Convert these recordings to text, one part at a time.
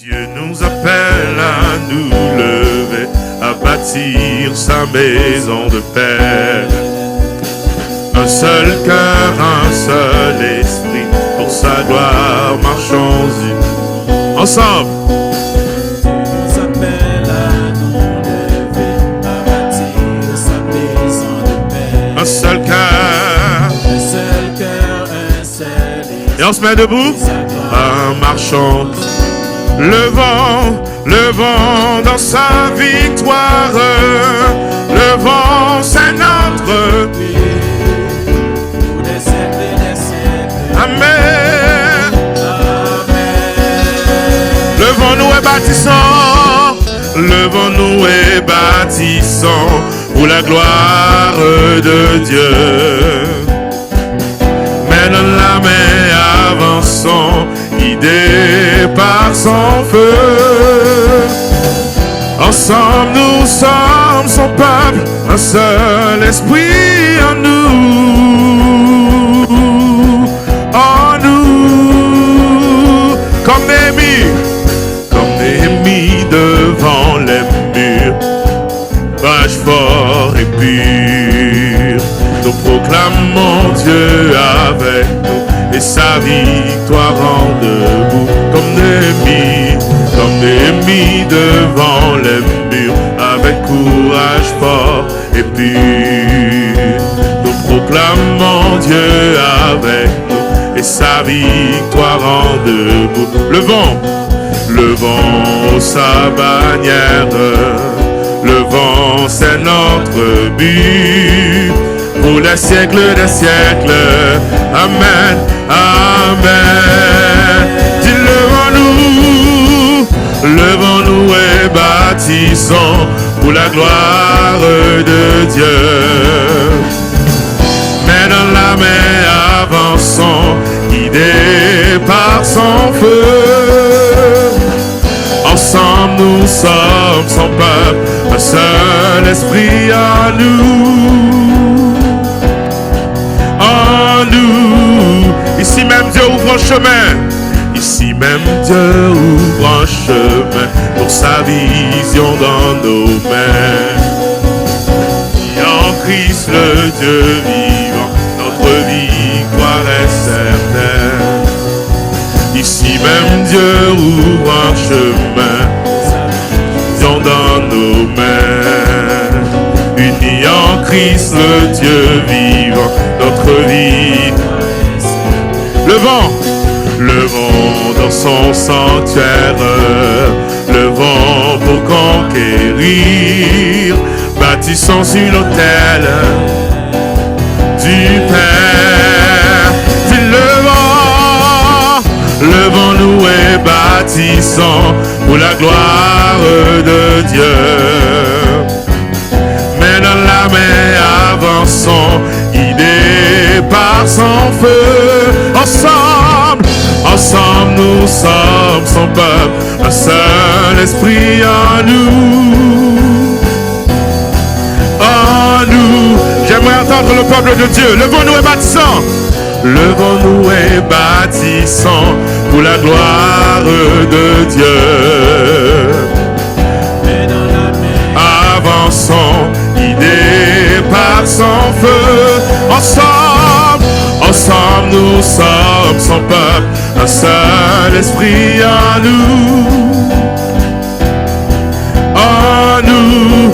Dieu nous appelle à nous lever, à bâtir sa maison de paix. Un seul cœur, un seul esprit, pour sa gloire, marchons-y ensemble. Dieu nous appelle à nous lever, à bâtir sa maison de paix. Un seul cœur, un seul esprit. Et on se met debout, marchons. Le vent dans sa victoire, le vent c'est notre vie. Amen. Levons-nous et bâtissons, levons-nous et bâtissons pour la gloire de Dieu. Mène la main, avançons, guidés par son feu. Ensemble nous sommes son peuple, un seul esprit en nous. En nous, comme Néhémie devant les murs, rage fort et pur. Nous proclamons Dieu avec nous et sa victoire en debout. Comme Néhémie devant les murs, avec courage fort et pur. Nous proclamons Dieu avec nous et sa victoire en debout. Le vent, sa bannière, le vent c'est notre but. Pour les siècles des siècles, amen, amen. Dis levons-nous et bâtissons pour la gloire de Dieu. Mais dans la main avançons, guidés par son feu. Ensemble nous sommes son peuple, un seul esprit en nous. En nous, ici même Dieu ouvre un chemin. Ici même Dieu ouvre un chemin pour sa vision dans nos mains. Et en Christ le Dieu vivant, notre victoire est certaine. Ici même Dieu ouvre un chemin, vision dans nos mains. Unis en Christ le Dieu vivant, notre vie. Le vent dans son sanctuaire, le vent pour conquérir. Bâtissons sur l'autel du Père. Dis levons-nous et bâtissons pour la gloire de Dieu. Mais dans la main avançons, guidés par son feu. Ensemble nous sommes son peuple, un seul esprit en nous. En nous, j'aimerais entendre le peuple de Dieu. Levons-nous et bâtissons. Levons-nous et bâtissons pour la gloire de Dieu. Avançons, guidés par son feu. Ensemble nous sommes son peuple, un seul esprit en nous. En nous.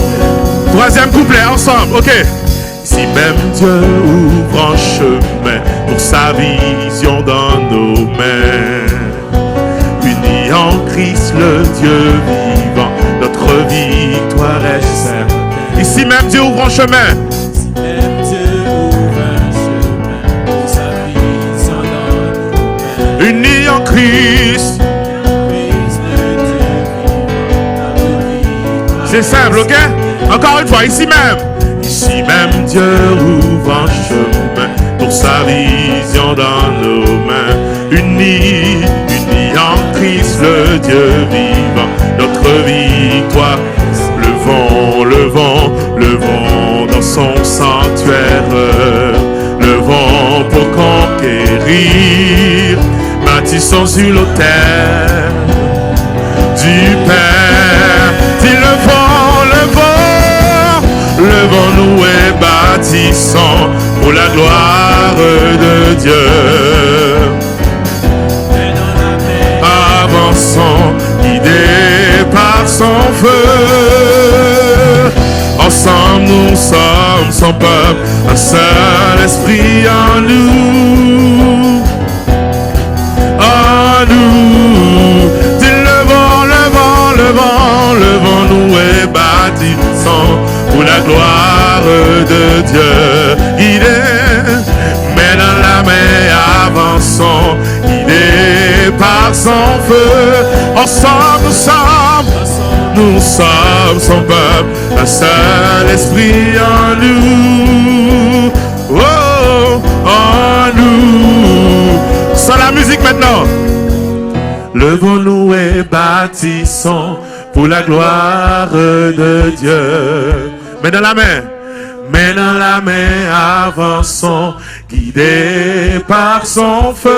Troisième couplet, ensemble, ok. Si même Dieu ouvre un chemin pour sa vision dans nos mains. Unis en Christ le Dieu vivant, notre victoire est certaine. Ici même Dieu ouvre un chemin. Unis en Christ. C'est simple, ok? Encore une fois, ici même Dieu ouvre un chemin pour sa vision dans nos mains. Unis en Christ, le Dieu vivant, notre victoire. Le vent dans son sanctuaire, le vent pour conquérir. Bâtissons sur l'autel du Père. Dis levons-nous et bâtissons pour la gloire de Dieu. Avançons, guidés par son feu. Ensemble nous sommes son peuple, un seul esprit en nous. En nous. Dis levons-nous et bâtissons pour la gloire de Dieu. Guidés, main dans la main, avançons, guidés par son feu. Ensemble nous sommes son peuple, un seul esprit en nous. Oh, en nous. Sans la musique maintenant. Levons-nous et bâtissons pour la gloire de Dieu. Main dans la main, avançons, guidés par son feu.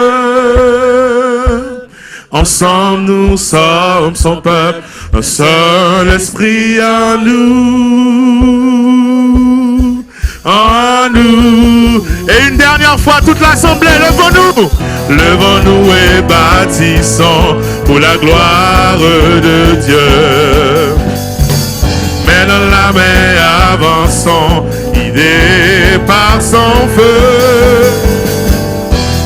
Ensemble nous sommes son peuple, un seul esprit en nous. En nous. Et une dernière fois, toute l'assemblée, levons-nous et bâtissons pour la gloire de Dieu. Main dans la main, avançons, guidés par son feu.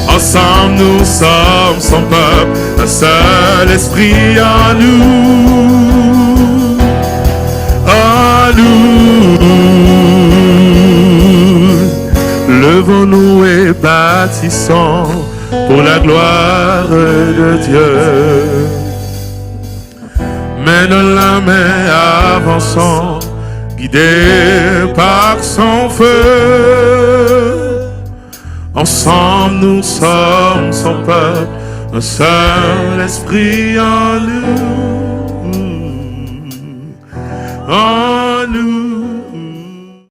Ensemble nous sommes son peuple, un seul esprit en nous. En nous. Levons-nous et bâtissons pour la gloire de Dieu. Main dans la main, avançons, guidés par son feu. Ensemble nous sommes son peuple, un seul esprit en nous.